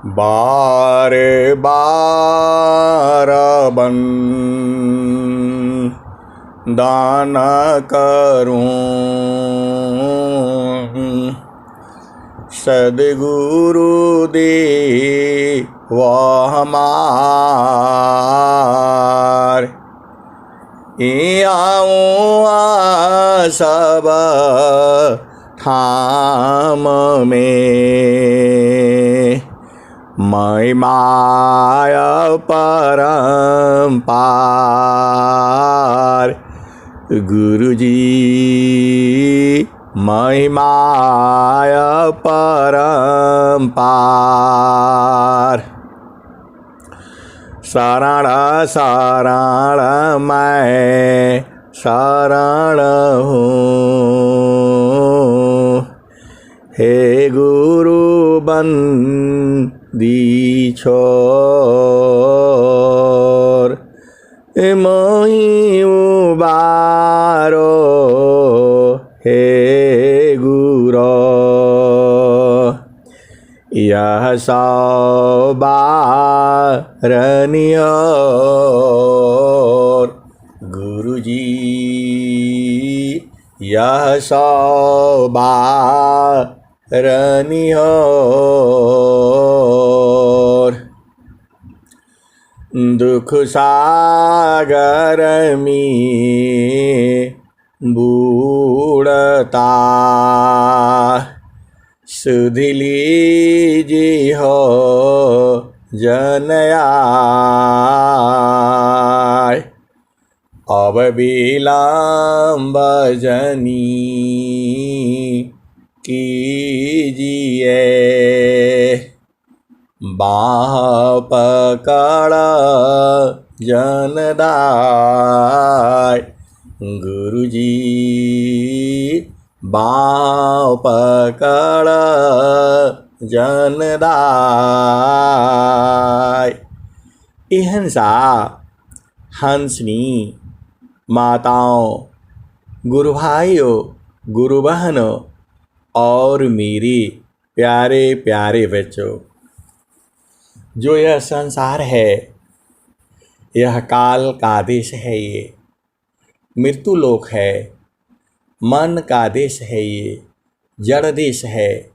बार बार दान करूं सद्गुरु दे वह हमार आऊँ सब ठाम में मैं माया परम्पार गुरुजी मैं माया परम्पार शरण शरण मैं शरण हूँ हे गुरु बंदी छोर मोहि उबारो हे गुरो यह सौबारनियोर गुरुजी यह सौबारनियोर दुख सागर में बूढ़ता सुध लीजिए हो जनयाय अब विलंब जनी कीजिए बाह पकड़ जनदाय गुरुजी बाह पकड़ जनदाय इहंसा हंसनी माताओं गुरु भाइयों गुरु बहनों और मेरे प्यारे प्यारे बच्चों जो यह संसार है यह काल का देश है ये मृत्यु लोक है मन का देश है ये जड़ देश है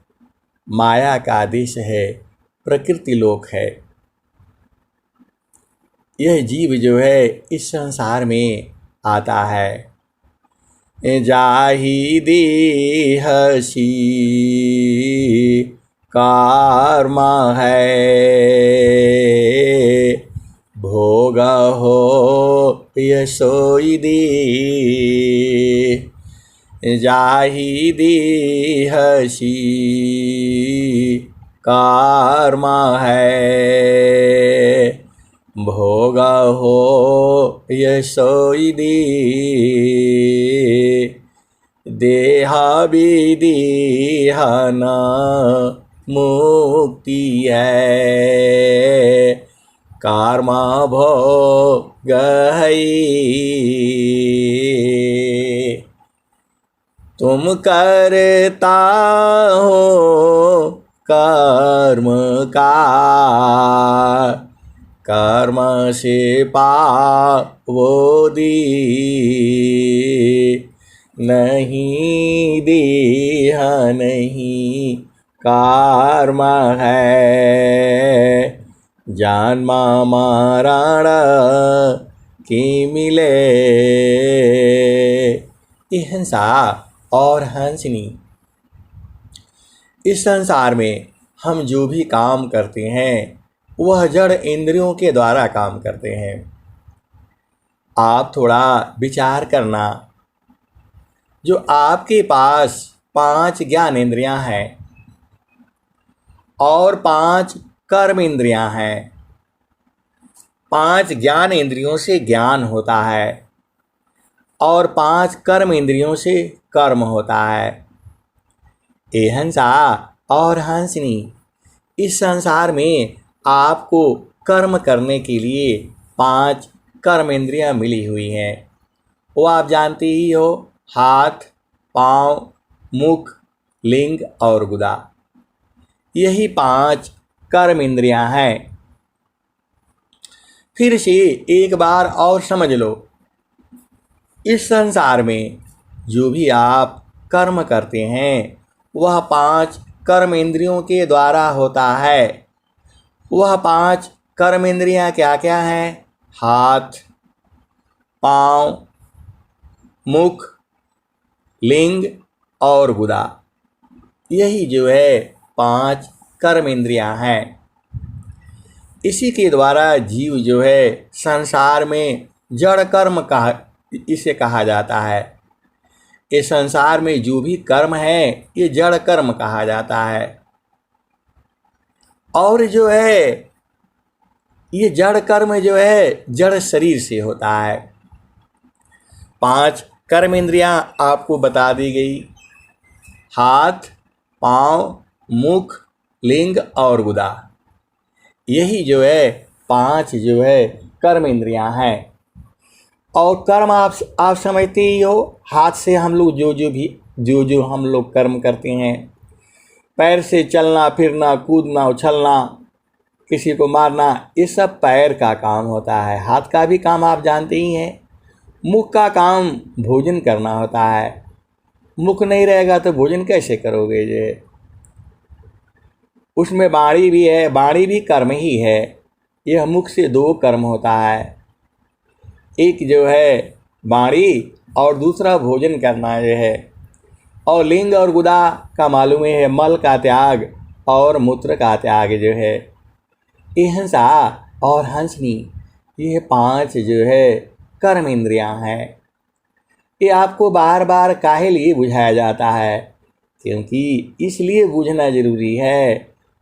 माया का देश है प्रकृति लोक है। यह जीव जो है इस संसार में आता है जाहि देहसी कर्म है भोग हो यशोई दे जाहि देहसी कर्म है भोग हो यशोई दे देह विदेहन मुक्ति है कर्म भोग है तुम करता हो कर्म का कर्म से पावो दी नहीं देह नहीं कर्म है जन्म मरण की मिले। हंसा और हंसनी इस संसार में हम जो भी काम करते हैं वह जड़ इंद्रियों के द्वारा काम करते हैं। आप थोड़ा विचार करना जो आपके पास 5 ज्ञान इंद्रियां हैं और 5 कर्म इंद्रियां हैं। 5 ज्ञान इंद्रियों से ज्ञान होता है और 5 कर्म इंद्रियों से कर्म होता है। ए हंसा और हंसनी इस संसार में आपको कर्म करने के लिए 5 कर्म इंद्रियां मिली हुई हैं। वो आप जानते ही हो, हाथ, पाँव, मुख, लिंग और गुदा। यही 5 कर्म इंद्रियां हैं। फिर से एक बार और समझ लो, इस संसार में जो भी आप कर्म करते हैं वह 5 कर्म इंद्रियों के द्वारा होता है। वह 5 कर्म इंद्रियां क्या क्या हैं? हाथ, पाँव, मुख, लिंग और गुदा। यही जो है 5 कर्म इंद्रियां हैं। इसी के द्वारा जीव जो है संसार में जड़ कर्म इसे कहा जाता है। इस संसार में जो भी कर्म है ये जड़ कर्म कहा जाता है। और जो है ये जड़ कर्म जो है जड़ शरीर से होता है। 5 कर्म इंद्रियां आपको बता दी गई, हाथ, पाँव, मुख, लिंग और गुदा। यही जो है 5 जो है कर्म इंद्रियां हैं। और कर्म आप समझते ही हो, हाथ से हम लोग जो हम लोग कर्म करते हैं, पैर से चलना फिरना, कूदना उछलना, किसी को मारना, ये सब पैर का काम होता है। हाथ का भी काम आप जानते ही हैं। मुख का काम भोजन करना होता है। मुख नहीं रहेगा तो भोजन कैसे करोगे? जे उसमें वाणी भी है, वाणी भी कर्म ही है। यह मुख से 2 कर्म होता है, एक जो है वाणी और दूसरा भोजन करना जो है। और लिंग और गुदा का मालूम है, मल का त्याग और मूत्र का त्याग जो है। ये हिंसा और हंसनी, ये 5 जो है कर्म इंद्रियां हैं। ये आपको बार बार काहे लिए बुझाया जाता है? क्योंकि इसलिए बूझना जरूरी है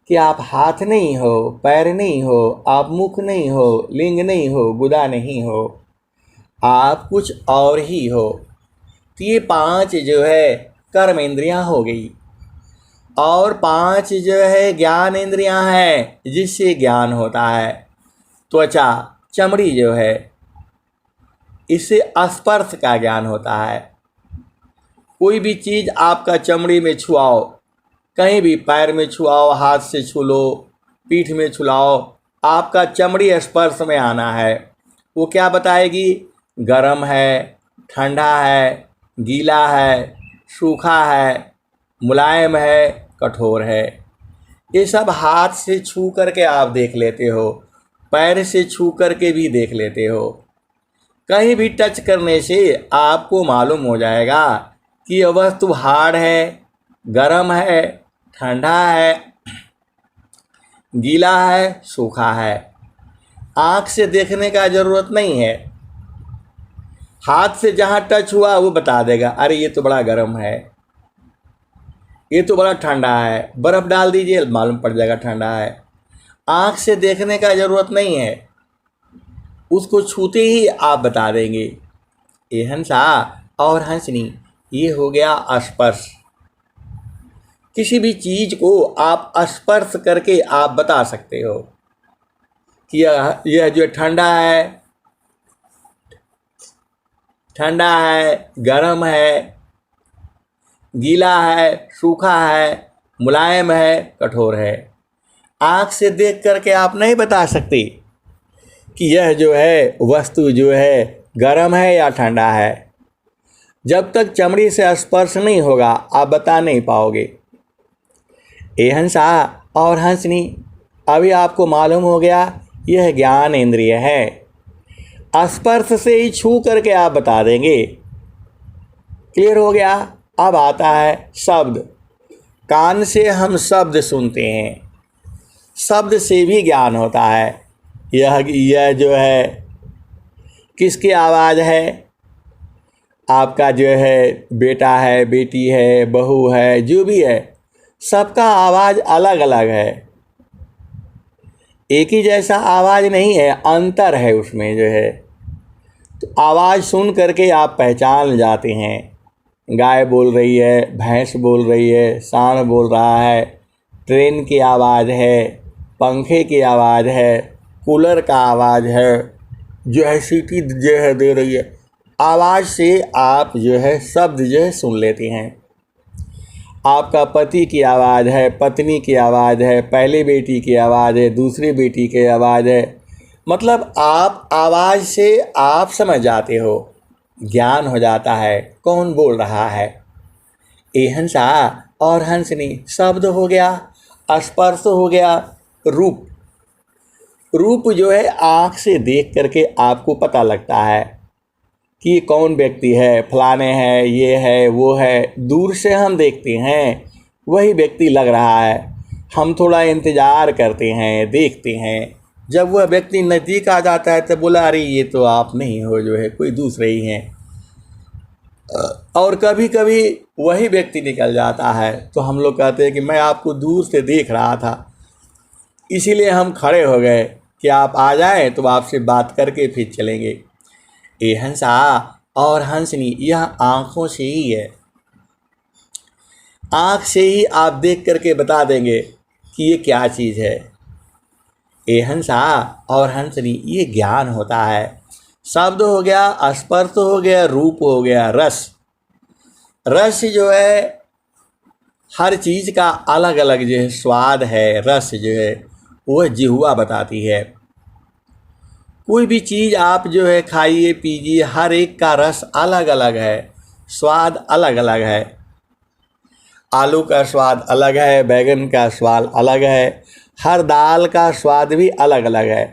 कि आप हाथ नहीं हो, पैर नहीं हो, आप मुख नहीं हो, लिंग नहीं हो, गुदा नहीं हो, आप कुछ और ही हो। तो ये 5 जो है कर्म इंद्रियां हो गई। और 5 जो है ज्ञान इंद्रियां हैं, जिससे ज्ञान होता है। त्वचा, चमड़ी जो है, इससे स्पर्श का ज्ञान होता है। कोई भी चीज़ आपका चमड़ी में छुआओ, कहीं भी पैर में छुआओ, हाथ से छू लो, पीठ में छुलाओ, आपका चमड़ी स्पर्श में आना है। वो क्या बताएगी? गर्म है, ठंडा है, गीला है, सूखा है, मुलायम है, कठोर है। ये सब हाथ से छू करके आप देख लेते हो, पैर से छू करके भी देख लेते हो। कहीं भी टच करने से आपको मालूम हो जाएगा कि यह वस्तु हार्ड है, गर्म है, ठंडा है, गीला है, सूखा है। आँख से देखने का ज़रूरत नहीं है। हाथ से जहाँ टच हुआ वो बता देगा, अरे ये तो बड़ा गर्म है, ये तो बड़ा ठंडा है। बर्फ़ डाल दीजिए, मालूम पड़ जाएगा ठंडा है। आँख से देखने का ज़रूरत नहीं है, उसको छूते ही आप बता देंगे। ये हंसा और हंसनी, ये हो गया स्पर्श। किसी भी चीज़ को आप स्पर्श करके आप बता सकते हो कि यह जो ठंडा है, गर्म है, गीला है, सूखा है, मुलायम है, कठोर है। आँख से देख करके आप नहीं बता सकते कि यह जो है वस्तु जो है गर्म है या ठंडा है। जब तक चमड़ी से स्पर्श नहीं होगा आप बता नहीं पाओगे। ये हंसा और हंसनी, अभी आपको मालूम हो गया यह ज्ञान इंद्रिय है। स्पर्श से ही छू करके आप बता देंगे। क्लियर हो गया? अब आता है शब्द। कान से हम शब्द सुनते हैं, शब्द से भी ज्ञान होता है। यह जो है किसकी आवाज़ है? आपका जो है बेटा है, बेटी है, बहू है, जो भी है, सबका आवाज़ अलग अलग है। एक ही जैसा आवाज़ नहीं है, अंतर है उसमें जो है। तो आवाज़ सुन करके आप पहचान जाते हैं। गाय बोल रही है, भैंस बोल रही है, सांड बोल रहा है, ट्रेन की आवाज़ है, पंखे की आवाज़ है, कूलर का आवाज़ है, जो है सीटी जो है दे रही है। आवाज़ से आप जो है शब्द जो है सुन लेते हैं। आपका पति की आवाज़ है, पत्नी की आवाज़ है, पहले बेटी की आवाज़ है, दूसरी बेटी की आवाज़ है। मतलब आप आवाज़ से आप समझ जाते हो, ज्ञान हो जाता है कौन बोल रहा है। ए हंसा और हंसनी शब्द हो गया, स्पर्श हो गया, रूप। रूप जो है आँख से देख करके आपको पता लगता है कि कौन व्यक्ति है, फलाने है, ये है, वो है। दूर से हम देखते हैं वही व्यक्ति लग रहा है, हम थोड़ा इंतज़ार करते हैं, देखते हैं। जब वह व्यक्ति नज़दीक आ जाता है तो बोला अरे ये तो आप नहीं हो, जो है कोई दूसरे ही हैं। और कभी कभी वही व्यक्ति निकल जाता है तो हम लोग कहते हैं कि मैं आपको दूर से देख रहा था, इसीलिए हम खड़े हो गए कि आप आ जाएं तो आपसे बात करके फिर चलेंगे। ए हंसा और हंसनी, यह आँखों से ही है। आँख से ही आप देख करके बता देंगे कि ये क्या चीज़ है। ए हंसा और हंसनी, ये ज्ञान होता है। शब्द हो गया, स्पर्श हो गया, रूप हो गया, रस। रस जो है हर चीज़ का अलग अलग जो है स्वाद है। रस जो है वह जिह्वा बताती है। कोई भी चीज़ आप जो है खाइए पीजिए, हर एक का रस अलग अलग है, स्वाद अलग अलग है। आलू का स्वाद अलग है, बैगन का स्वाद अलग है, हर दाल का स्वाद भी अलग अलग है।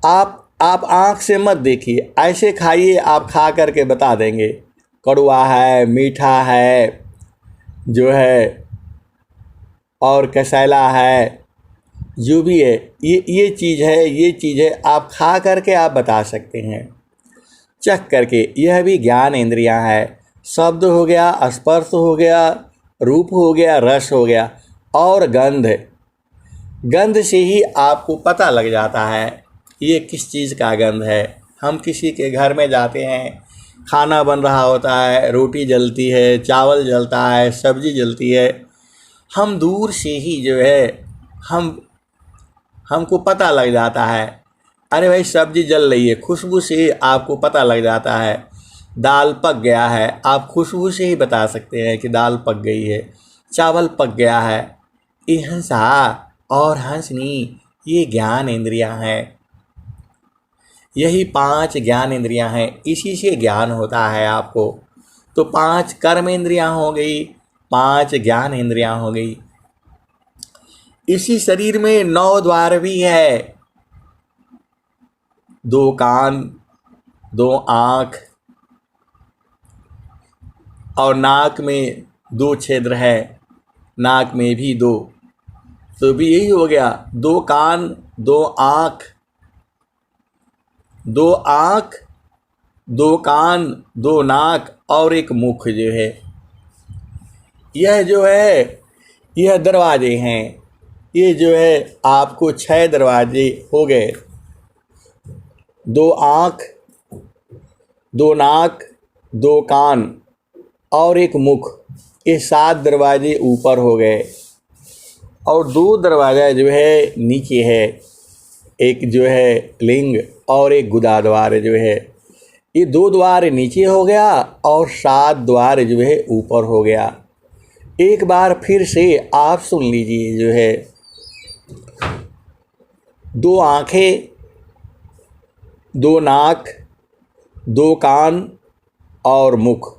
आप आँख से मत देखिए, ऐसे खाइए, आप खा करके बता देंगे कड़वा है, मीठा है, जो है और कसैला है, जो भी है, ये चीज़ है, ये चीज़ है, आप खा करके आप बता सकते हैं, चख करके। यह भी ज्ञान इंद्रियां है। शब्द हो गया, स्पर्श हो गया, रूप हो गया, रस हो गया और गंध। गंध से ही आपको पता लग जाता है ये किस चीज़ का गंध है। हम किसी के घर में जाते हैं, खाना बन रहा होता है, रोटी जलती है, चावल जलता है, सब्जी जलती है, हम दूर से ही जो है हमको पता लग जाता है, अरे भाई सब्जी जल रही है, खुशबू से आपको पता लग जाता है। दाल पक गया है, आप खुशबू से ही बता सकते हैं कि दाल पक गई है, चावल पक गया है। ये हंसा और हंसनी, ये ज्ञान इंद्रियां हैं। यही 5 ज्ञान इंद्रियां हैं, इसी से ज्ञान होता है आपको। तो 5 कर्म इंद्रियां हो गई, 5 ज्ञान इंद्रियां हो गई। इसी शरीर में 9 द्वार भी है। 2 कान, 2 आँख और नाक में 2 छिद्र है, नाक में भी 2, तो भी यही हो गया 2 कान, 2 आँख, 2 आँख, 2 कान, 2 नाक और 1 मुख जो है। यह जो है यह दरवाजे हैं। ये जो है आपको 6 दरवाजे हो गए। 2 आँख, 2 नाक, 2 कान और 1 मुख, ये 7 दरवाजे ऊपर हो गए। और 2 दरवाजा जो है नीचे है, एक जो है लिंग और एक गुदा द्वार जो है। ये 2 द्वार नीचे हो गया और 7 द्वार जो है ऊपर हो गया। एक बार फिर से आप सुन लीजिए, जो है 2 आँखें, 2 नाक, 2 कान और मुख,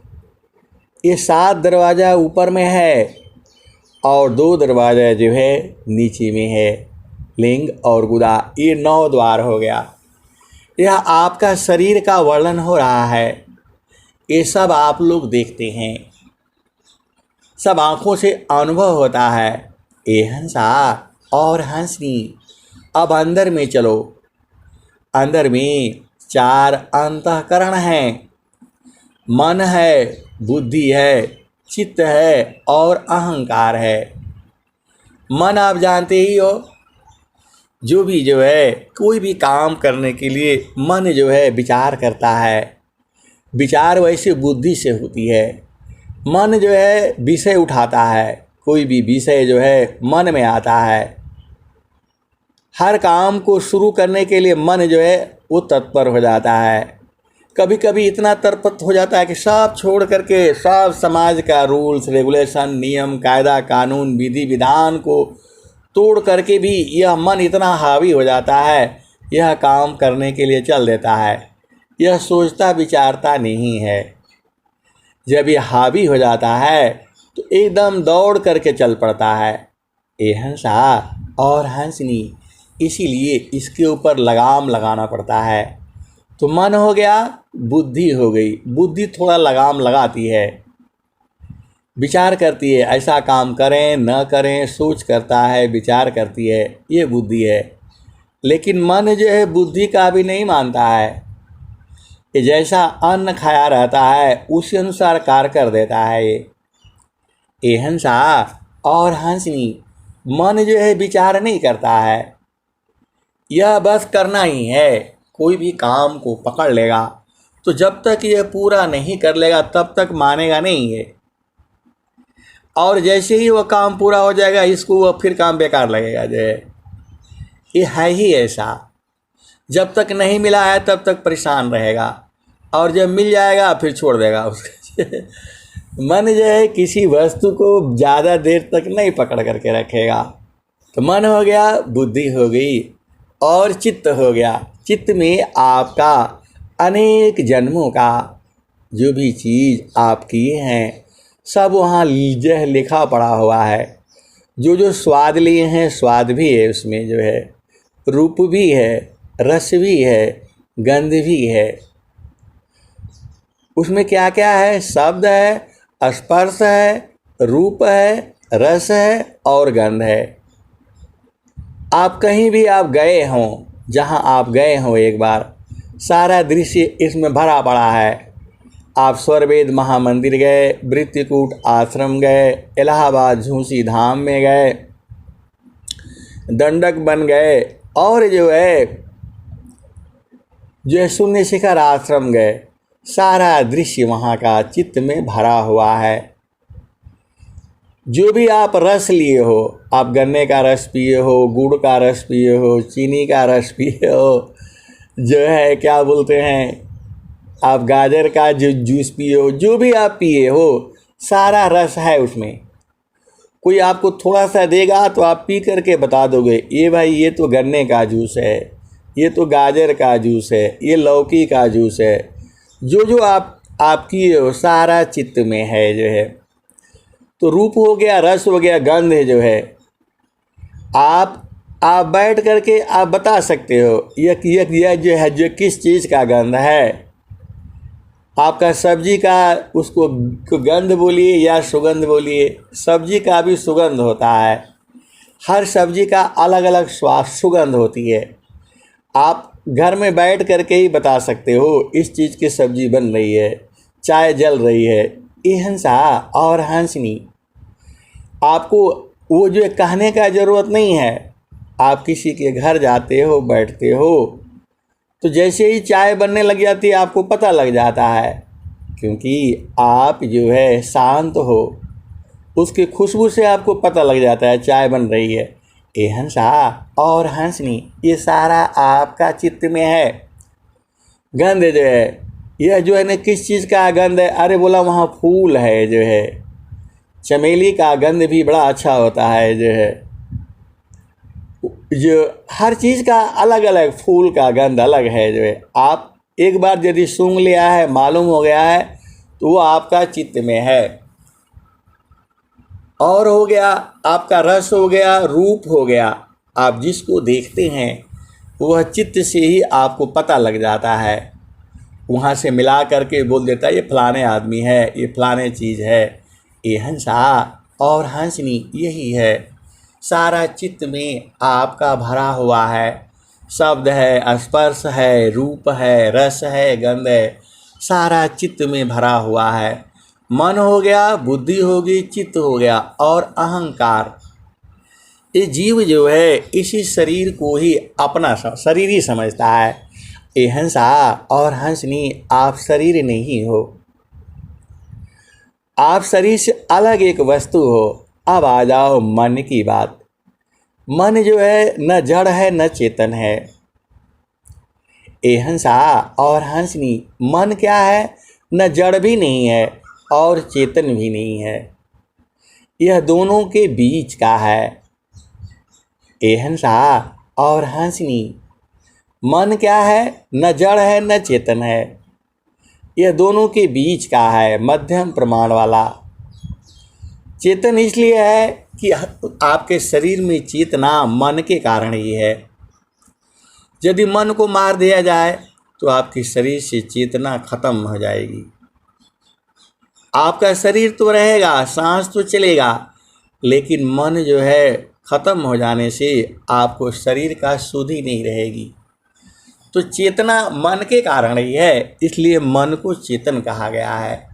ये 7 दरवाज़ा ऊपर में है और 2 दरवाज़ा जो है नीचे में है, लिंग और गुदा। ये 9 द्वार हो गया। यह आपका शरीर का वर्णन हो रहा है। ये सब आप लोग देखते हैं, सब आँखों से अनुभव होता है। ए हंसा और हंसनी, अब अंदर में चलो। अंदर में 4 अंतःकरण हैं, मन है, बुद्धि है, चित्त है और अहंकार है। मन आप जानते ही हो, जो भी जो है कोई भी काम करने के लिए मन जो है विचार करता है। विचार वैसे बुद्धि से होती है। मन जो है विषय उठाता है, कोई भी विषय जो है मन में आता है। हर काम को शुरू करने के लिए मन जो है वो तत्पर हो जाता है। कभी कभी इतना तरपत हो जाता है कि सब छोड़ करके सब समाज का रूल्स रेगुलेशन नियम कायदा कानून विधि विधान को तोड़ करके भी यह मन इतना हावी हो जाता है, यह काम करने के लिए चल देता है, यह सोचता विचारता नहीं है। जब यह हावी हो जाता है तो एकदम दौड़ करके चल पड़ता है। ये हंसा और हंसनी, इसीलिए इसके ऊपर लगाम लगाना पड़ता है। तो मन हो गया, बुद्धि हो गई। बुद्धि थोड़ा लगाम लगाती है, विचार करती है, ऐसा काम करें न करें, सोच करता है, विचार करती है, ये बुद्धि है। लेकिन मन जो है बुद्धि का भी नहीं मानता है कि जैसा अन्न खाया रहता है उसी अनुसार कार्य कर देता है। ये हंसा और हंसनी, मन जो है विचार नहीं करता है, यह बस करना ही है। कोई भी काम को पकड़ लेगा तो जब तक यह पूरा नहीं कर लेगा तब तक मानेगा नहीं है, और जैसे ही वह काम पूरा हो जाएगा इसको वह फिर काम बेकार लगेगा। जो है ये है ही ऐसा, जब तक नहीं मिला है तब तक परेशान रहेगा, और जब मिल जाएगा फिर छोड़ देगा उसको। मन जो है किसी वस्तु को ज़्यादा देर तक नहीं पकड़ करके रखेगा। तो मन हो गया, बुद्धि हो गई और चित्त हो गया। चित्त में आपका अनेक जन्मों का जो भी चीज़ आप किए हैं सब वहाँ जो लिखा पड़ा हुआ है। जो जो स्वाद लिए हैं स्वाद भी है उसमें, जो है रूप भी है, रस भी है, गंध भी है। उसमें क्या क्या है? शब्द है, स्पर्श है, रूप है, रस है और गंध है। आप कहीं भी आप गए हों, जहाँ आप गए हों एक बार, सारा दृश्य इसमें भरा पड़ा है। आप स्वरवेद महामंदिर गए, वृत्तिकूट आश्रम गए, इलाहाबाद झूसी धाम में गए, दंडक बन गए, और जो है शून्य शिखर आश्रम गए, सारा दृश्य वहाँ का चित्त में भरा हुआ है। जो भी आप रस लिए हो, आप गन्ने का रस पिए हो, गुड़ का रस पिए हो, चीनी का रस पिए हो, जो है क्या बोलते हैं, आप गाजर का जो जूस पिए हो, जो भी आप पिए हो सारा रस है उसमें। कोई आपको थोड़ा सा देगा तो आप पी करके बता दोगे, ये भाई ये तो गन्ने का जूस है, ये तो गाजर का जूस है, ये लौकी का जूस है। जो जो आप किए हो सारा चित्त में है जो है। तो रूप हो गया, रस हो गया, गंध जो है। आप बैठ करके आप बता सकते हो यह जो है जो किस चीज़ का गंध है। आपका सब्जी का उसको गंध बोलिए या सुगंध बोलिए, सब्जी का भी सुगंध होता है। हर सब्जी का अलग अलग स्वाद सुगंध होती है। आप घर में बैठ करके ही बता सकते हो इस चीज़ की सब्जी बन रही है, चाय जल रही है। ये हंसा और हंसनी, आपको वो जो कहने का ज़रूरत नहीं है। आप किसी के घर जाते हो, बैठते हो, तो जैसे ही चाय बनने लग जाती है आपको पता लग जाता है, क्योंकि आप जो है शांत हो, उसकी खुशबू से आपको पता लग जाता है चाय बन रही है। ये हंसा और हंसनी, ये सारा आपका चित्त में है। गंध जो है, यह जो है ना किस चीज़ का गंध है? अरे बोला वहाँ फूल है, जो है चमेली का गंध भी बड़ा अच्छा होता है। जो है जो हर चीज़ का अलग अलग, फूल का गंध अलग है। जो है आप एक बार यदि सूंघ लिया है, मालूम हो गया है, तो वो आपका चित्त में है। और हो गया आपका रस हो गया, रूप हो गया। आप जिसको देखते हैं वह चित्त से ही आपको पता लग जाता है, वहाँ से मिला करके बोल देता है ये फलाने आदमी है, ये फलाने चीज़ है। ये हंसा और हंसनी यही है, सारा चित्त में आपका भरा हुआ है। शब्द है, स्पर्श है, रूप है, रस है, गंध है, सारा चित्त में भरा हुआ है। मन हो गया, बुद्धि होगी, चित्त हो गया और अहंकार। ये जीव जो है इसी शरीर को ही अपना शरीर ही समझता है। ये हंसा और हंसनी, आप शरीर नहीं हो, आप शरीर से अलग एक वस्तु हो। अब आ जाओ मन की बात। मन जो है न जड़ है न चेतन है, ए हंसा और हंसनी, मन क्या है? न जड़ भी नहीं है और चेतन भी नहीं है, यह दोनों के बीच का है। ए हंसा और हंसनी, मन क्या है? न जड़ है न चेतन है, यह दोनों के बीच का है, मध्यम प्रमाण वाला। चेतन इसलिए है कि आपके शरीर में चेतना मन के कारण ही है। यदि मन को मार दिया जाए तो आपके शरीर से चेतना खत्म हो जाएगी। आपका शरीर तो रहेगा, सांस तो चलेगा, लेकिन मन जो है खत्म हो जाने से आपको शरीर का सुधि नहीं रहेगी। तो चेतना मन के कारण ही है, इसलिए मन को चेतन कहा गया है।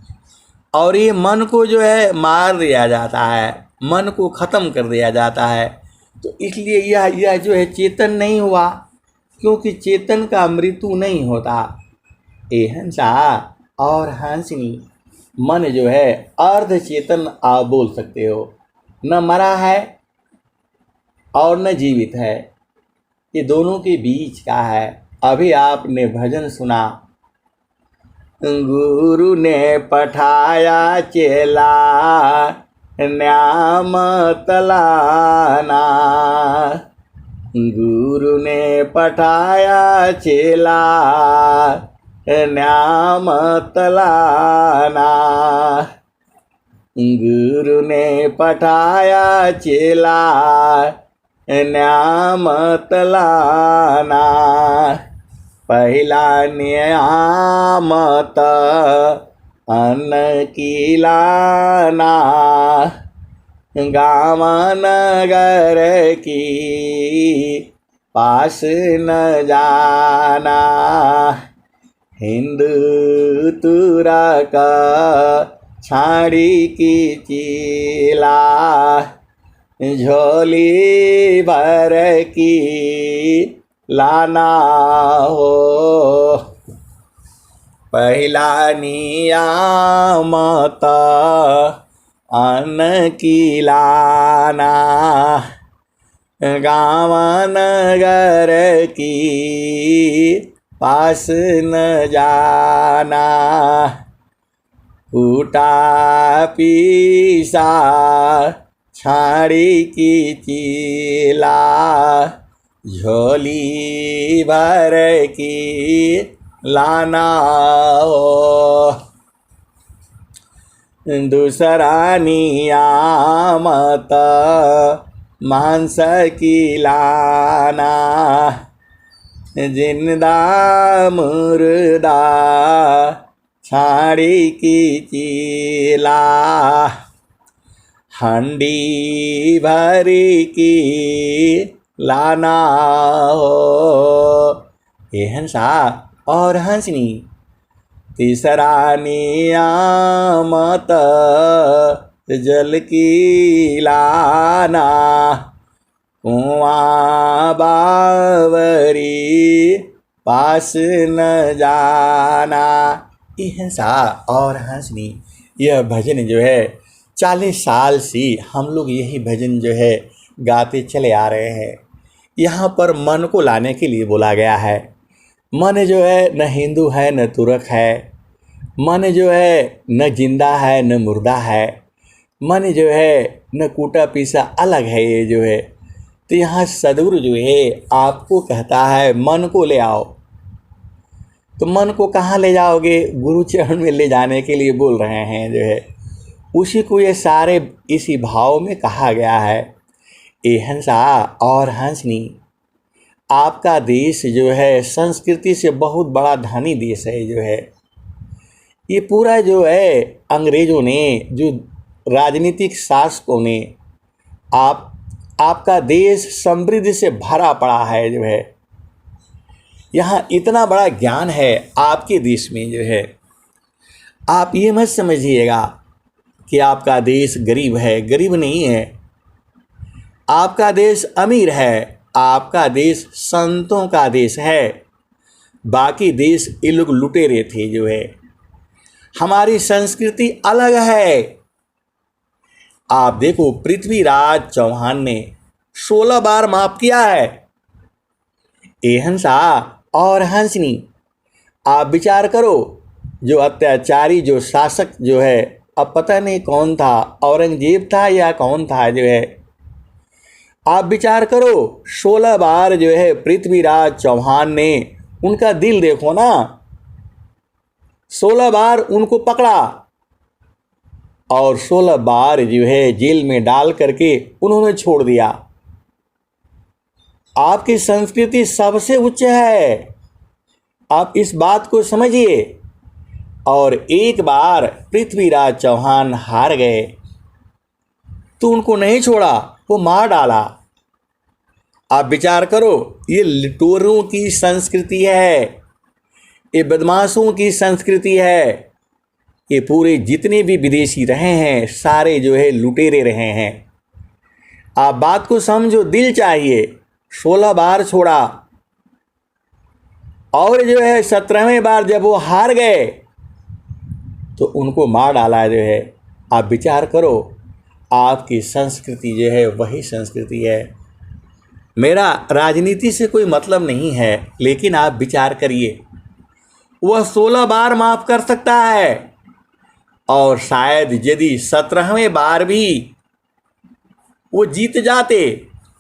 और ये मन को जो है मार दिया जाता है, मन को ख़त्म कर दिया जाता है, तो इसलिए यह जो है चेतन नहीं हुआ, क्योंकि चेतन का मृत्यु नहीं होता। ए हंसा और हंसनी, मन जो है अर्ध चेतन आप बोल सकते हो, न मरा है और न जीवित है, ये दोनों के बीच का है। अभी आपने भजन सुना, गुरु ने पठाया चेला न्याम तलाना, गुरु ने पठाया चेला न्याम तलाना, गुरु ने पठाया चेला न्याम तलाना। पहला नियामत अन्न की लाना, गाँव नगर की पास न जाना, हिंदू तुरक छाड़ी की चीला, झोली भर की लाना हो। पहला नियामत अन्न की लाना, गाँव नगर की पास न जाना, फूटा पीसा छाड़ी की चीला, झोली भर की लाना हो। दूसरा नियामत मांस की लाना, जिंदा मुर्दा छाड़ी की चीला, हंडी भरी की लाना हो। ए हंसा और हंसनी, तीसरा नियामत जल की लाना, कुआं बावरी पास न जाना। ए हंसा और हंसनी, यह भजन जो है 40 साल से हम लोग यही भजन जो है गाते चले आ रहे हैं। यहाँ पर मन को लाने के लिए बोला गया है। मन जो है न हिंदू है न तुर्क है, मन जो है न जिंदा है न मुर्दा है, मन जो है न कूटा पीसा अलग है ये जो है। तो यहाँ सदगुरु जो है आपको कहता है मन को ले आओ। तो मन को कहाँ ले जाओगे? गुरु चरण में ले जाने के लिए बोल रहे हैं जो है, उसी को ये सारे इसी भाव में कहा गया है। ए हंसा और हंसनी, आपका देश जो है संस्कृति से बहुत बड़ा धनी देश है जो है। ये पूरा जो है अंग्रेज़ों ने, जो राजनीतिक शासकों ने आपका देश समृद्धि से भरा पड़ा है जो है। यहाँ इतना बड़ा ज्ञान है आपके देश में जो है। आप ये मत समझिएगा कि आपका देश गरीब है, गरीब नहीं है। आपका देश अमीर है, आपका देश संतों का देश है। बाकी देश ये लोग लुटेरे थे जो है। हमारी संस्कृति अलग है। आप देखो, पृथ्वीराज चौहान ने 16 बार माफ किया है। ए हंसा और हंसनी, आप विचार करो, जो अत्याचारी जो शासक जो है, अब पता नहीं कौन था, औरंगजेब था या कौन था जो है, आप विचार करो 16 बार जो है पृथ्वीराज चौहान ने, उनका दिल देखो ना, 16 बार उनको पकड़ा और 16 बार जो है जेल में डाल करके उन्होंने छोड़ दिया। आपकी संस्कृति सबसे उच्च है, आप इस बात को समझिए। और एक बार पृथ्वीराज चौहान हार गए तो उनको नहीं छोड़ा, वो मार डाला। आप विचार करो, ये लिटोरों की संस्कृति है, ये बदमाशों की संस्कृति है। ये पूरे जितने भी विदेशी रहे हैं सारे जो है लुटेरे रहे हैं। आप बात को समझो, दिल चाहिए। 16 बार छोड़ा और जो है 17वें बार जब वो हार गए तो उनको मार डाला जो है। आप विचार करो, आपकी संस्कृति जो है वही संस्कृति है। मेरा राजनीति से कोई मतलब नहीं है, लेकिन आप विचार करिए, वह 16 बार माफ़ कर सकता है और शायद यदि 17वें बार भी वो जीत जाते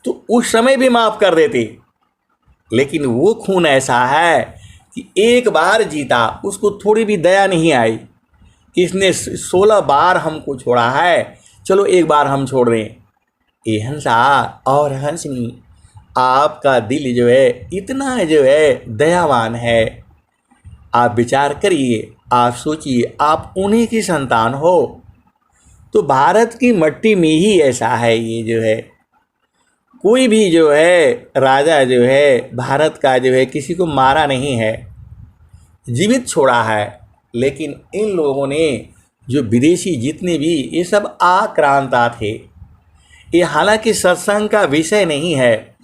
तो उस समय भी माफ़ कर देते। लेकिन वो खून ऐसा है कि एक बार जीता, उसको थोड़ी भी दया नहीं आई कि इसने 16 बार हमको छोड़ा है, चलो एक बार हम छोड़ दें। ये हंसा और हंसनी, आपका दिल जो है इतना जो है दयावान है। आप विचार करिए, आप सोचिए, आप उन्हीं की संतान हो। तो भारत की मिट्टी में ही ऐसा है, ये जो है कोई भी जो है राजा जो है भारत का जो है किसी को मारा नहीं है, जीवित छोड़ा है। लेकिन इन लोगों ने जो विदेशी जितने भी, ये सब आक्रांता थे। ये हालांकि सत्संग का विषय नहीं है,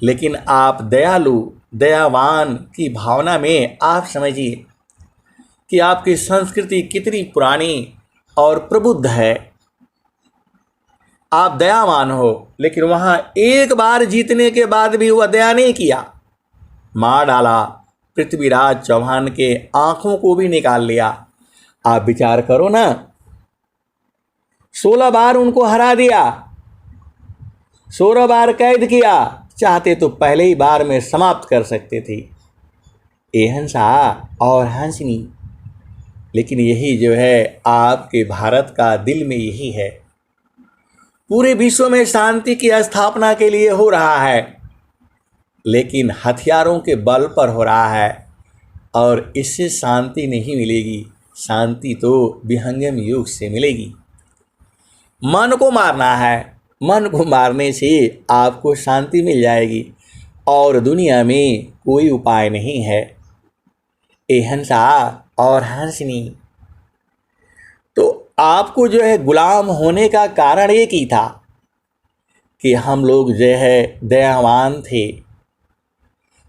लेकिन आप दयालु दयावान की भावना में आप समझिए कि आपकी संस्कृति कितनी पुरानी और प्रबुद्ध है। आप दयावान हो, लेकिन वहाँ एक बार जीतने के बाद भी वह दया नहीं किया, मार डाला। पृथ्वीराज चौहान के आंखों को भी निकाल लिया। आप विचार करो ना, 16 बार उनको हरा दिया, 16 बार कैद किया। चाहते तो पहले ही बार में समाप्त कर सकते थे। ये हंसा और हंसनी, लेकिन यही जो है आपके भारत का दिल में यही है। पूरे विश्व में शांति की स्थापना के लिए हो रहा है, लेकिन हथियारों के बल पर हो रहा है और इससे शांति नहीं मिलेगी। शांति तो विहंगम युग से मिलेगी। मन को मारना है, मन को मारने से आपको शांति मिल जाएगी और दुनिया में कोई उपाय नहीं है। ए हंसा और हंसनी, तो आपको जो है गुलाम होने का कारण एक ही था कि हम लोग जो है दयावान थे,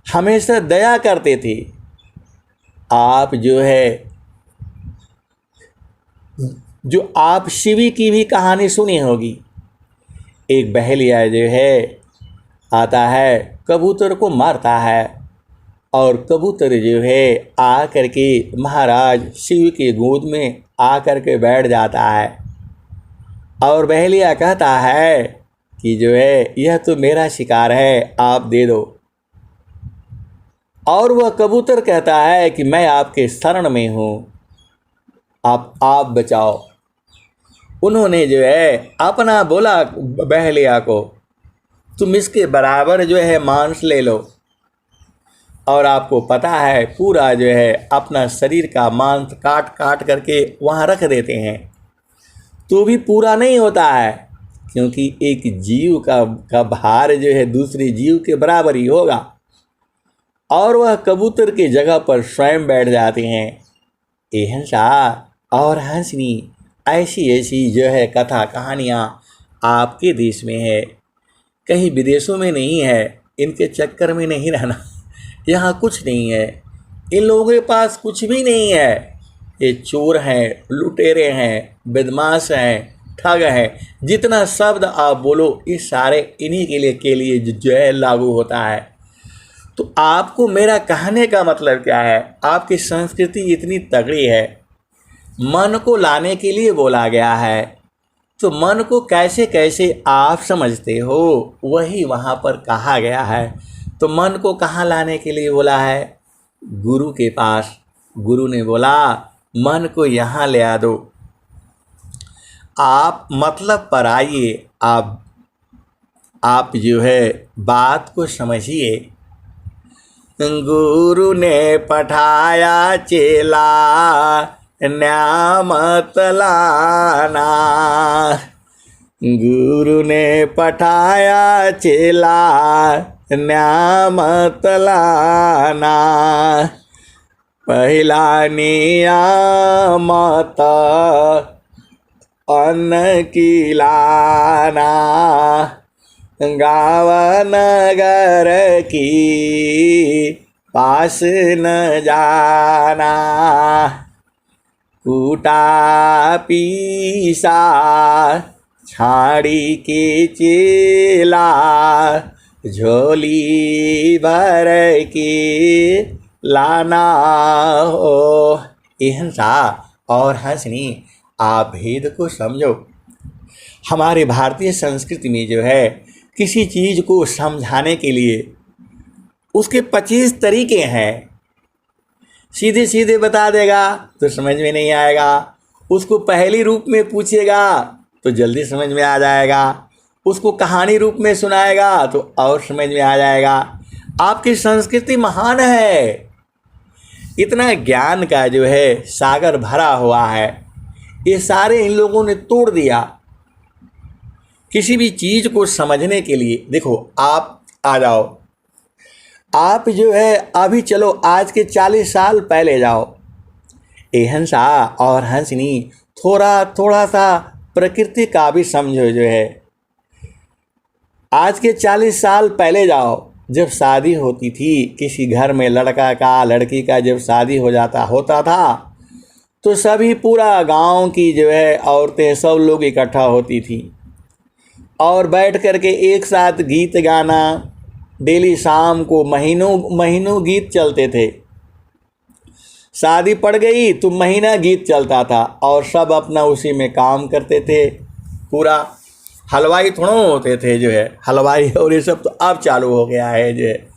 हमेशा दया करते थे। आप जो है आप शिवी की भी कहानी सुनी होगी। एक बहेलिया जो है आता है, कबूतर को मारता है और कबूतर जो है आ करके महाराज शिव के गोद में आ करके बैठ जाता है और बहेलिया कहता है कि जो है यह तो मेरा शिकार है, आप दे दो। और वह कबूतर कहता है कि मैं आपके शरण में हूँ, आप बचाओ। उन्होंने जो है अपना बोला बहेलिया को, तुम इसके बराबर जो है मांस ले लो। और आपको पता है पूरा जो है अपना शरीर का मांस काट काट करके वहाँ रख देते हैं, तो भी पूरा नहीं होता है, क्योंकि एक जीव का भार जो है दूसरे जीव के बराबर ही होगा। और वह कबूतर की जगह पर स्वयं बैठ जाते हैं। ये हंसा और हंसनी, ऐसी ऐसी जो है कथा कहानियाँ आपके देश में है, कहीं विदेशों में नहीं है। इनके चक्कर में नहीं रहना, यहाँ कुछ नहीं है। इन लोगों के पास कुछ भी नहीं है। ये चोर हैं, लुटेरे हैं, बदमाश हैं, ठग हैं। जितना शब्द आप बोलो ये सारे इन्हीं के लिए जो है लागू होता है। तो आपको मेरा कहने का मतलब क्या है? आपकी संस्कृति इतनी तगड़ी है, मन को लाने के लिए बोला गया है, तो मन को कैसे कैसे आप समझते हो, वही वहाँ पर कहा गया है। तो मन को कहाँ लाने के लिए बोला है? गुरु के पास। गुरु ने बोला मन को यहाँ ले आ दो, आप मतलब पर आइए, आप जो है बात को समझिए। गुरु ने पठाया चेला न्यामत लाना, गुरु ने पठाया चेला न्यामत लाना, पहला नियामत अन्न की लाना, गाँव नगर की पास न जाना, कूटा पीसा छाड़ी के चेला, झोली भर के लाना हो। हिंसा और हंसनी, आप भेद को समझो। हमारे भारतीय संस्कृति में जो है किसी चीज़ को समझाने के लिए उसके 25 तरीके हैं। सीधे सीधे बता देगा तो समझ में नहीं आएगा, उसको पहली रूप में पूछेगा तो जल्दी समझ में आ जाएगा, उसको कहानी रूप में सुनाएगा तो और समझ में आ जाएगा। आपकी संस्कृति महान है, इतना ज्ञान का जो है सागर भरा हुआ है, ये सारे इन लोगों ने तोड़ दिया। किसी भी चीज़ को समझने के लिए देखो, आप आ जाओ, आप जो है अभी चलो आज के 40 साल पहले जाओ, ये हंसा और हंसनी थोड़ा सा प्रकृति का भी समझो। जो है आज के 40 साल पहले जाओ, जब शादी होती थी किसी घर में, लड़का का लड़की का जब शादी होता था तो सभी पूरा गांव की जो है औरतें सब लोग इकट्ठा होती थी और बैठ करके एक साथ गीत गाना, डेली शाम को महीनों गीत चलते थे। शादी पड़ गई तो महीना गीत चलता था और सब अपना उसी में काम करते थे। पूरा हलवाई थोड़ा होते थे जो है, हलवाई और ये सब तो अब चालू हो गया है। जो है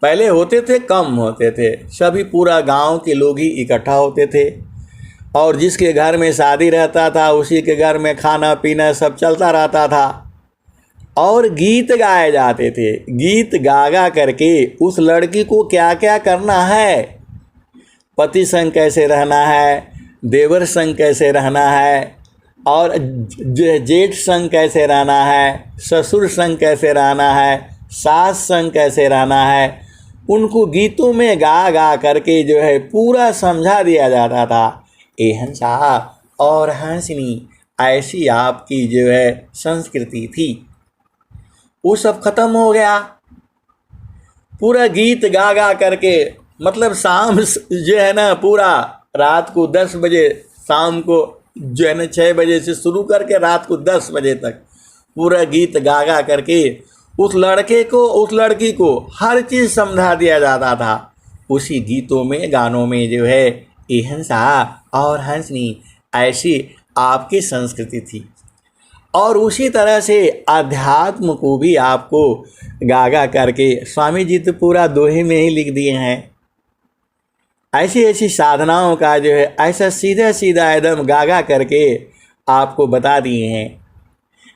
पहले होते थे, कम होते थे, सभी पूरा गांव के लोग ही इकट्ठा होते थे और जिसके घर में शादी रहता था उसी के घर में खाना पीना सब चलता रहता था और गीत गाए जाते थे। गीत गा करके उस लड़की को क्या क्या करना है, पति संग कैसे रहना है, देवर संग कैसे रहना है, और जेठ संग कैसे रहना है, ससुर संग कैसे रहना है, सास संग कैसे रहना है, उनको गीतों में गा करके जो है पूरा समझा दिया जाता था। ये हंसा और हंसनी, ऐसी आपकी जो है संस्कृति थी। वो सब खत्म हो गया। पूरा गीत गा करके, मतलब शाम जो है ना, पूरा रात को 10 बजे, शाम को जो है ना 6 बजे से शुरू करके रात को 10 बजे तक पूरा गीत गा करके उस लड़के को उस लड़की को हर चीज़ समझा दिया जाता था। उसी गीतों में, गानों में जो है ये हंसा और हंसनी, ऐसी आपकी संस्कृति थी। और उसी तरह से अध्यात्म को भी आपको गा करके स्वामी जी तो पूरा दोहे में ही लिख दिए हैं। ऐसी साधनाओं का जो है ऐसा सीधा एकदम गा करके आपको बता दिए हैं।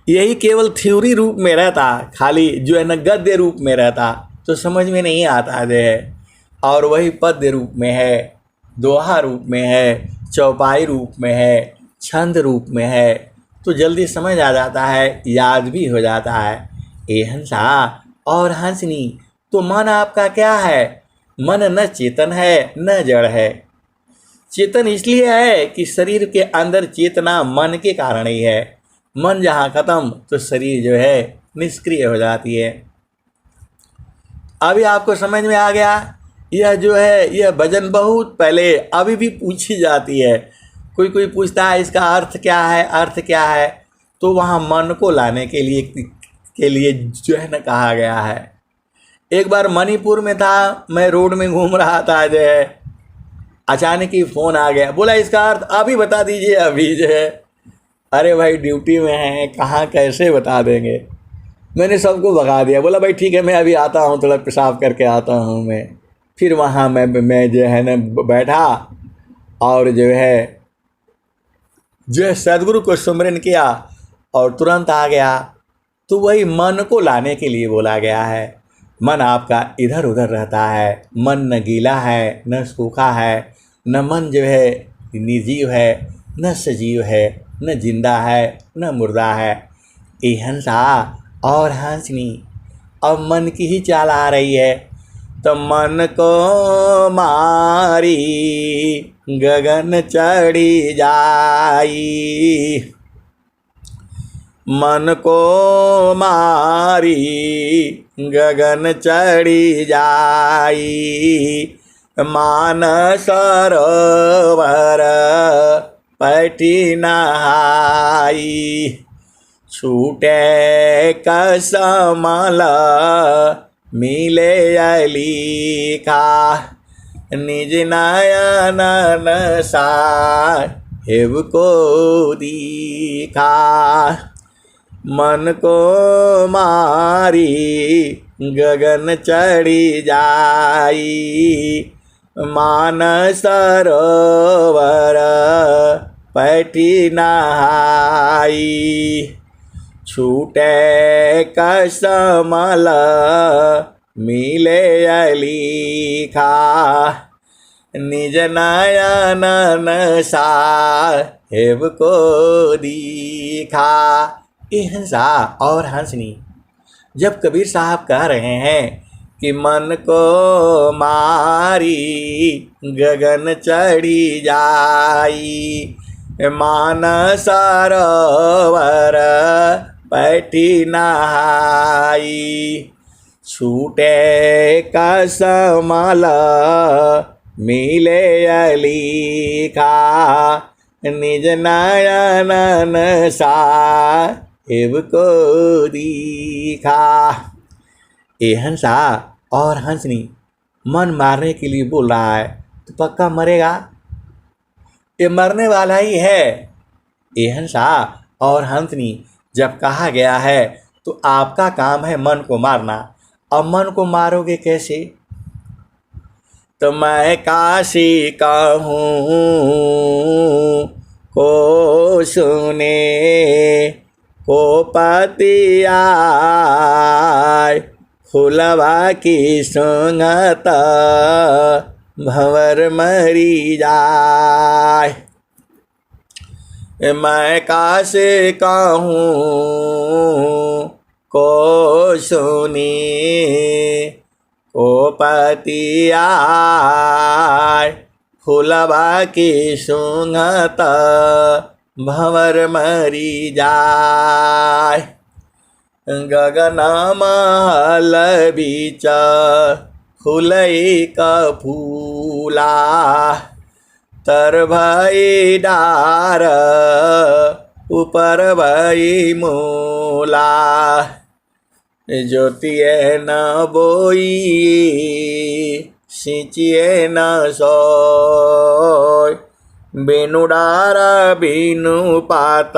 यही केवल थ्योरी रूप में रहता, खाली जो है न गद्य रूप में रहता तो समझ में नहीं आता जो है, और वही पद्य रूप में है, दोहा रूप में है, चौपाई रूप में है, छंद रूप में है, तो जल्दी समझ आ जाता है, याद भी हो जाता है। ये हंसा और हंसनी, तो मन आपका क्या है? मन न चेतन है न जड़ है। चेतन इसलिए है कि शरीर के अंदर चेतना मन के कारण ही है। मन जहाँ खत्म तो शरीर जो है निष्क्रिय हो जाती है। अभी आपको समझ में आ गया। यह जो है यह भजन बहुत पहले अभी भी पूछी जाती है। कोई पूछता है इसका अर्थ क्या है, अर्थ क्या है, तो वहाँ मन को लाने के लिए जो है ना कहा गया है। एक बार मणिपुर में था, मैं रोड में घूम रहा था जो है, अचानक ही फ़ोन आ गया, बोला इसका अर्थ अभी बता दीजिए अभी जो है। अरे भाई ड्यूटी में हैं, कहाँ कैसे बता देंगे। मैंने सबको भगा दिया, बोला भाई ठीक है मैं अभी आता हूँ, थोड़ा पेशाब करके आता हूँ मैं। फिर वहाँ मैं जो है ना बैठा और जो है सदगुरु को सुमिरन किया और तुरंत आ गया। तो वही मन को लाने के लिए बोला गया है। मन आपका इधर उधर रहता है, मन न गीला है न सूखा है, न मन जो है निर्जीव है न सजीव है, न जिंदा है न मुर्दा है। अहिंसा और हंसनी। अब मन की ही चाल आ रही है, तो मन को मारी गगन चढ़ी जाई, मन को मारी गगन चढ़ी जाई, मान सरोवर पैठी नहाई, छूटे कसमल मिले अलीखा, निज नयन साहेब को दीखा, मन को मारी गगन चढ़ी जाई, मान सरोवर पैठी नहाई, छूटे कसमल मिले अलीखा, निज नयन साहेब को दीखा। अहिंसा और हंसनी। जब कबीर साहब कह रहे हैं कि मन को मारी गगन चढ़ी जाई, मान सरोवर पैठी नहाई, छूटे कसमल मिले अलीखा, निज नयन साहेब को दीखा। अहिंसा और हंसनी। मन मारने के लिए बोल रहा है तो पक्का मरेगा, ये मरने वाला ही है। अहिंसा और हंसनी जब कहा गया है तो आपका काम है मन को मारना। अब मन को मारोगे कैसे? तो मैं काशी का हूँ को सुने को पति आय, फुलवा की सुंगत भंवर मरी जाय। मैं काशी का हूँ को सुनी को पति आय, फुलवा की सुंगत भंवर मरी जाय। गगन महल बीच फुलई का फूला, तर भई डार ऊपर भई मूला, ज्योतिए न बोई सिंचिए न सोय, बिनु डार बिनु पात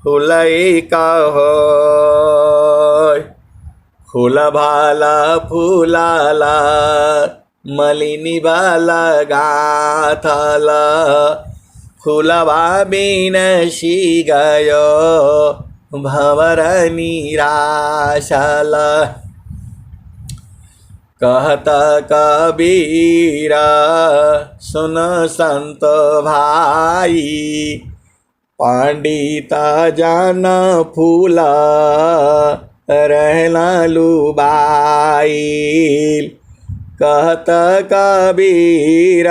फुलई का होय। फूल भाला फूलाला मलिनी भाला गाथला, फूलवा बिन सी गयो भंवर निराशल। कहत कबीर सुन संत भाई, पंडिता जान फूला रहना लुबाई। कहत कबीर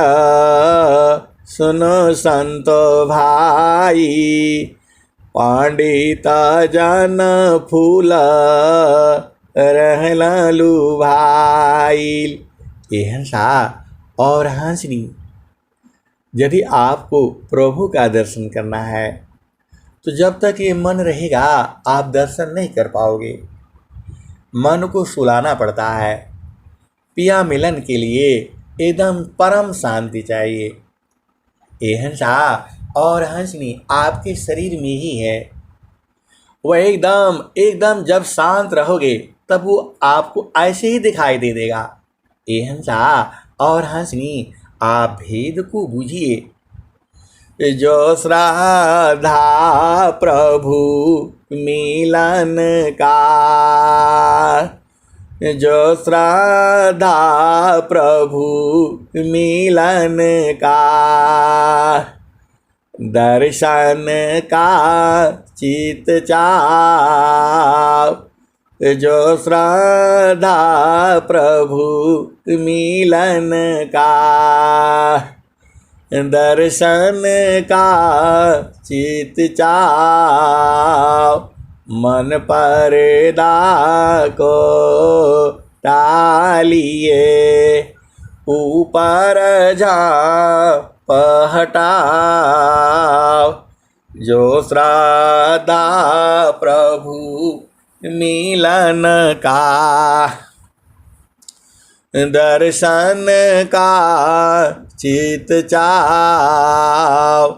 सुन संत भाई, पंडिता जान फूला रहना लुभाई। अहिंसा और हंसनी। यदि आपको प्रभु का दर्शन करना है तो जब तक ये मन रहेगा आप दर्शन नहीं कर पाओगे। मन को सुलाना पड़ता है। पिया मिलन के लिए एकदम परम शांति चाहिए। ये हंसा और हंसनी आपके शरीर में ही है। वह एकदम एकदम जब शांत रहोगे तब वो आपको ऐसे ही दिखाई दे देगा। ये हंसा और हंसनी आप भेद को बूझिए। जो श्रद्धा प्रभु मिलन का, जो श्रद्धा प्रभु मिलन का, दर्शन का चित चाव। जो श्रद्धा प्रभु मिलन का, दर्शन का चित चाव। मन पर्दा को टालिए, ऊपर झाँप हटाओ। जो श्रद्धा प्रभु मिलन का, दर्शन का चित चाव।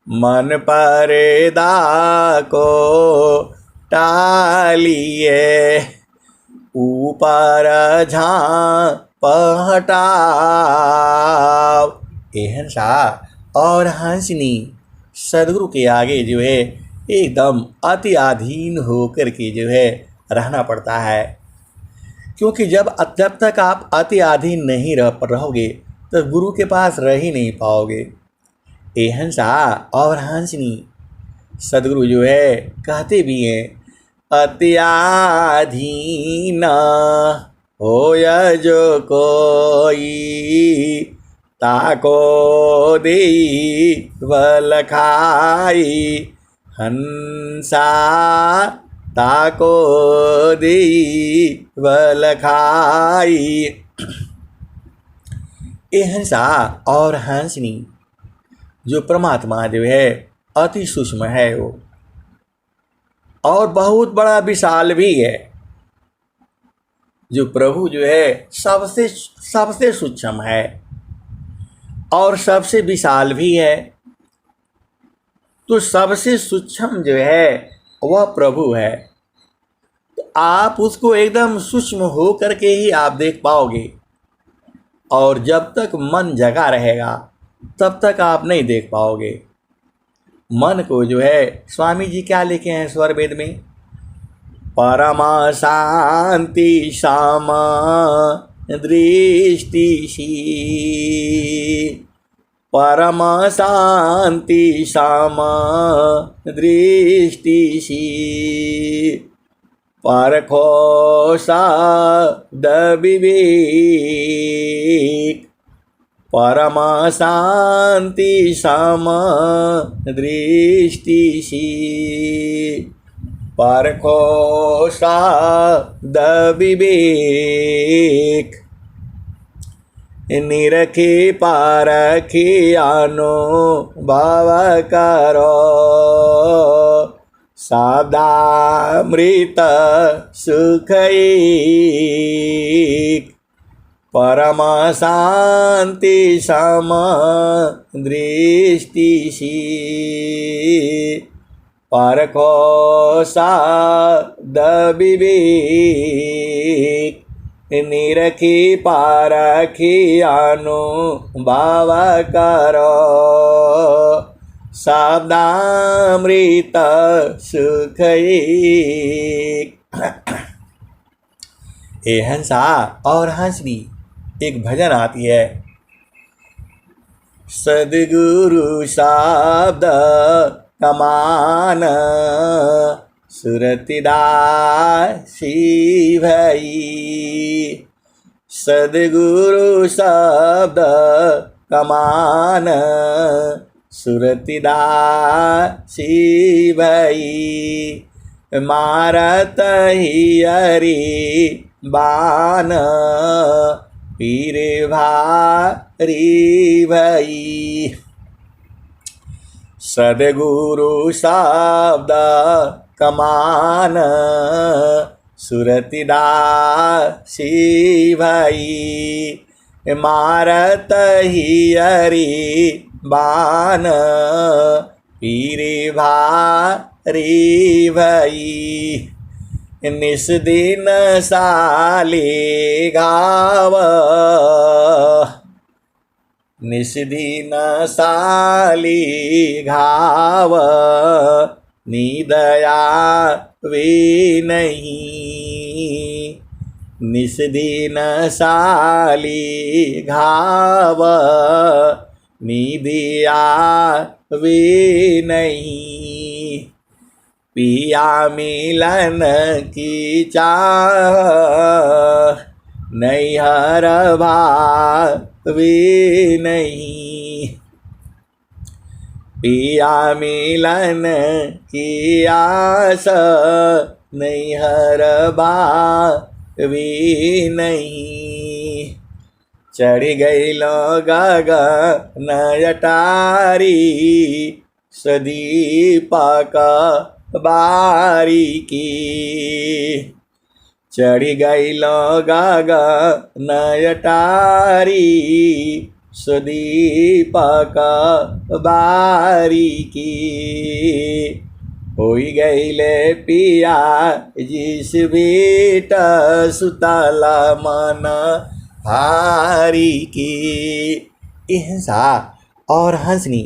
मन पर्दा को टालिए, ऊपर झाँप हटाओ। ये हंसा और हंसनी सदगुरु के आगे जो है एकदम अति अधीन होकर के जो है रहना पड़ता है। क्योंकि जब तक आप अति अधीन नहीं रहोगे तो गुरु के पास रह ही नहीं पाओगे। ये हंसा और हंसनी सदगुरु जो है कहते भी हैं, अत्याधीन होय जो कोई, ताको देई बल खाई। हंसा ताको देई बल खाई। ये हंसा और हंसनी जो परमात्मा जो है अति सूक्ष्म है वो, और बहुत बड़ा विशाल भी है। जो प्रभु जो है सबसे सूक्ष्म है और सबसे विशाल भी है। तो सबसे सूक्ष्म जो है वह प्रभु है। तो आप उसको एकदम सूक्ष्म हो करके ही आप देख पाओगे, और जब तक मन जगा रहेगा तब तक आप नहीं देख पाओगे। मन को जो है स्वामी जी क्या लिखे हैं स्वर वेद में, परमा शांति सामा दृष्टिशी। परम शांति सामा दृष्टिशी। परखो शब्द विवेक। परम शांति सम दृष्टिशी। परखो शब्द विवेक। निरखे पारखे अनुभव करो। शब्दामृत सुख एक। परम शांति सम दृष्टिशी। परखो शब्द विवेक। निरखी पारखी अनुभव करो। शब्दामृत सुख एक। ए हंसा और हंसनी एक भजन आती है। सद्गुरु शब्द कमान सुरतिदासी भई। सद्गुरु शब्द कमान सुरतिदासी भई। मारत हियरी बान पीर भारी भई। सद्गुरु शब्द कमान सुरतिदासी भई मारत हियरी बान पीरे भारी भई निस दिन साले घाव निस दिन साली घाव निदया वे नहीं निस दिन साली घाव निदिया वे नहीं पिया मिलन की चाह नैहर भावे नहीं पिया मिलन की आस नैहर भावे नहीं चढ़ गई लो गगन अटारी सदीपक बारी की चढ़ गई लो गगन अटारी सदीपक बारी की होई गईले पिया जिस बेट सुतला मन भारी की। हिंसा और हंसनी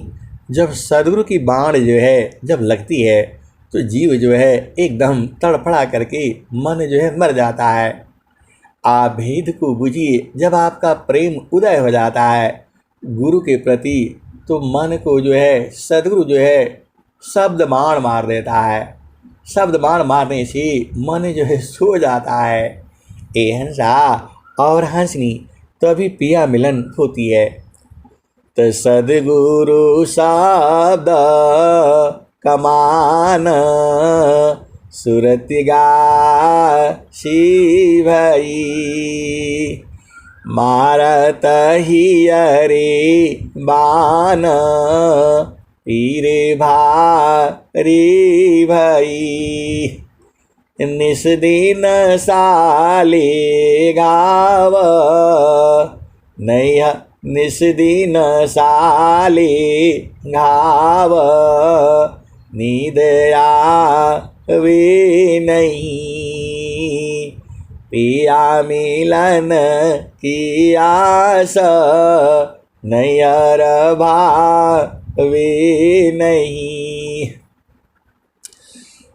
जब सदगुरु की बाण जो है जब लगती है तो जीव जो है एकदम तड़फड़ा करके मन जो है मर जाता है। आप भेद को बुझिए, जब आपका प्रेम उदय हो जाता है गुरु के प्रति तो मन को जो है सदगुरु जो है शब्द बाण मार देता है। शब्द बाण मारने से मन जो है सो जाता है। ए हंसा और हंसनी तभी पिया मिलन होती है। तो सदगुरु शब्द कमान सुरतिगा शिवई मारत हियरे बान पीरे भारी भई निस दिन साले घाव नैया निस दिन साले घाव निदया वे नहीं पिया मिलन की आस नैयर भावे नहीं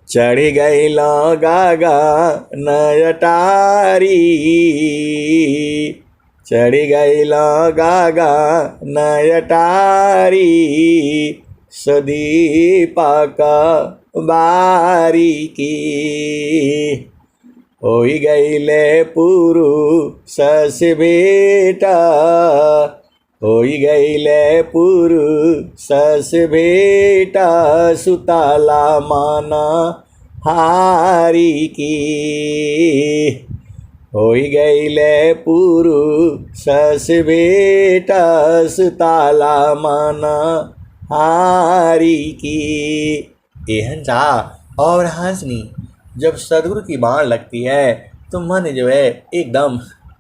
चढ़ गई लो गगन अटारी चढ़ गई लो गगन अटारी सदीपक बारी की होई गईले पुरुष से बेटा होई गईले पुरुष से बेटा सुतला मन हारी की होई गईले पुरुष से बेटा सुतला मन हारी की। ए हंसा और हंसनी जब सदगुरु की बाण लगती है तो मन जो है एकदम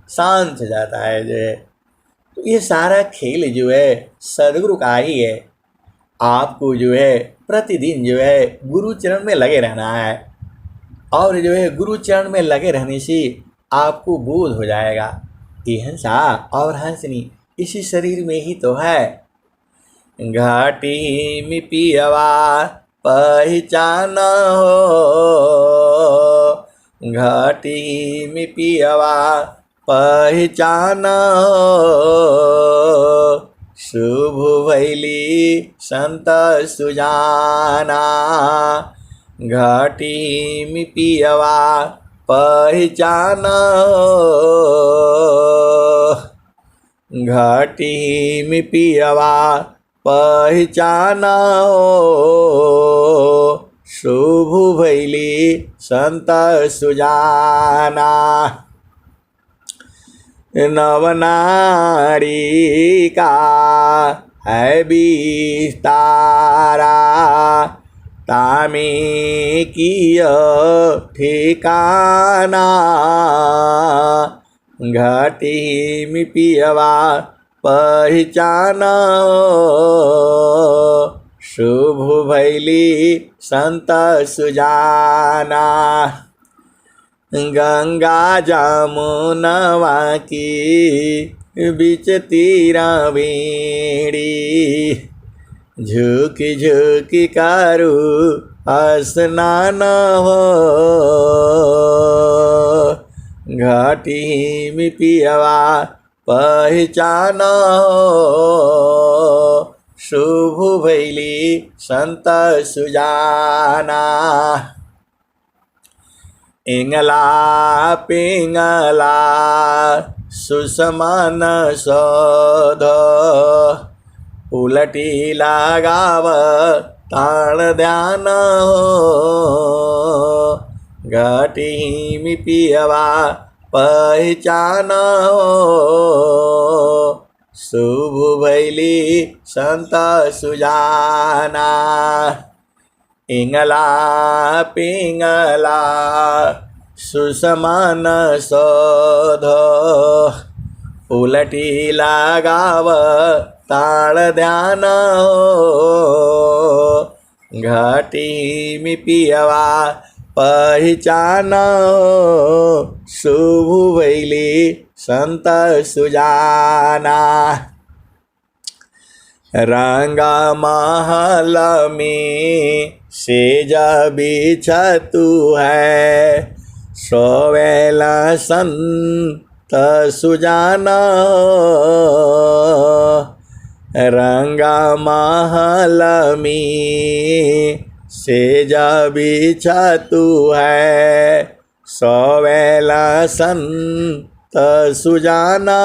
शांत हो जाता है जो है। तो ये सारा खेल जो है सदगुरु का ही है। आपको जो है प्रतिदिन जो है गुरु चरण में लगे रहना है और जो है गुरु चरण में लगे रहने से आपको बोध हो जाएगा। ये हंसा और हंसनी इसी शरीर में ही तो है। घाटी में पियवा पहचान हो घाटी में पियवा पहचान हो शुभ भैली संत सुजाना घाटी में पियवा पहचान हो घाटी में पियवा पहचाना हो शुभ भैली संत सुजाना नवनारी का है विस्तारा तामे किय ठिकाना घाटी में पियवा पहचाना शुभ भैली संत सुजाना गंगा जमुनवा की बीच तीरा बेड़ी झुकी झुकी करू स्नान हो घाटी में पियवा पहचान हो शुभ भैली संत सुजाना इंगला पिंगला सुसमान सौध उलटी लगाव ताण ध्यान हो घाटी में पियवा पहचान हो शुभ भैली संत सुजाना इंगला पिंगला सुसमान सौध उलटी लगाव ताळ ध्यान हो घाटी में पियवा पहचान हो शुभ भैली संत सुजाना रंगा महल में सेज बिछतु है सोवेला संत सुजाना रंगा महल में सेज बिछतु है सोवेला संत सुजाना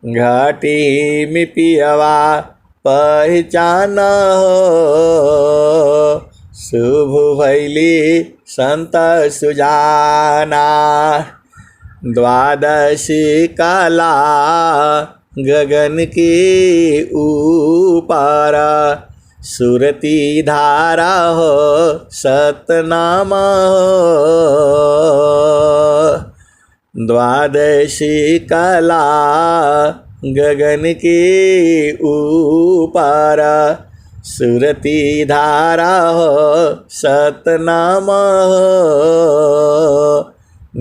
घाटी में पियवा पहचान हो शुभ भैली संत सुजाना द्वादशी कला गगन के ऊपर सुरती धारा हो सतनाम द्वादशी कला गगन के ऊपर सुरती धारा हो सतनाम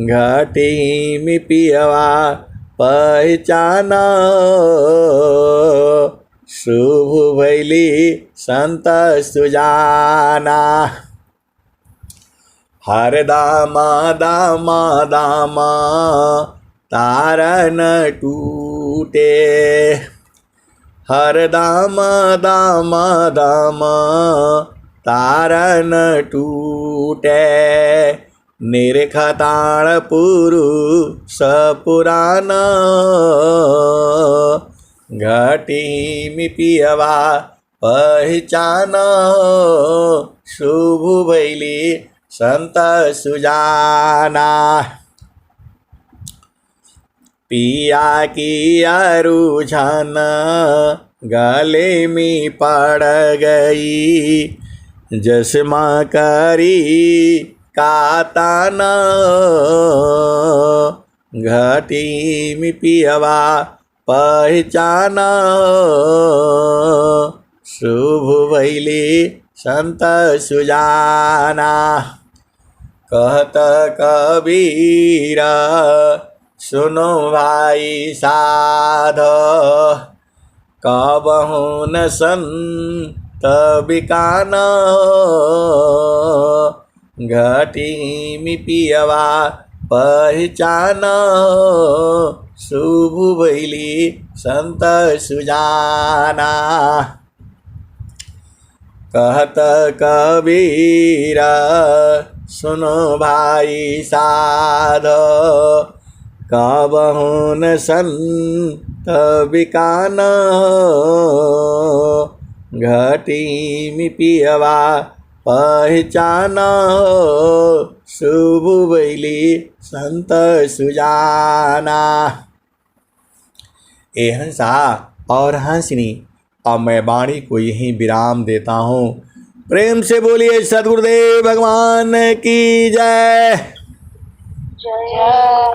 घाटी में पियवा पहचान शुभ भैली संत सुजाना हर दामा दामा दामा तारन टूटे हर दामा दामा दामा तारन टूटे निरखताण पुरुष पुराण घाटी में पियवा पहचान शुभ भैली संत सुजाना पिया की अरुझन गले में पड़ गई जसमा करी काताना घाटी में पियवा पहचाना शुभ भैली संत सुजाना कहत कबीरा सुनो भाई साध कबहु न संत बिकान घाटी में पियवा पहचान शुभ भैली संत सुजाना कहत कबीरा सुनो भाई साध कबहु न संत बिकान घाटी में पियवा पहचान शुभ भैली संत सुजाना। ए हंसा और हंसनी अब मैं वाणी को यहीं विराम देता हूँ। प्रेम से बोलिए सद्गुरुदेव भगवान की जय। जय।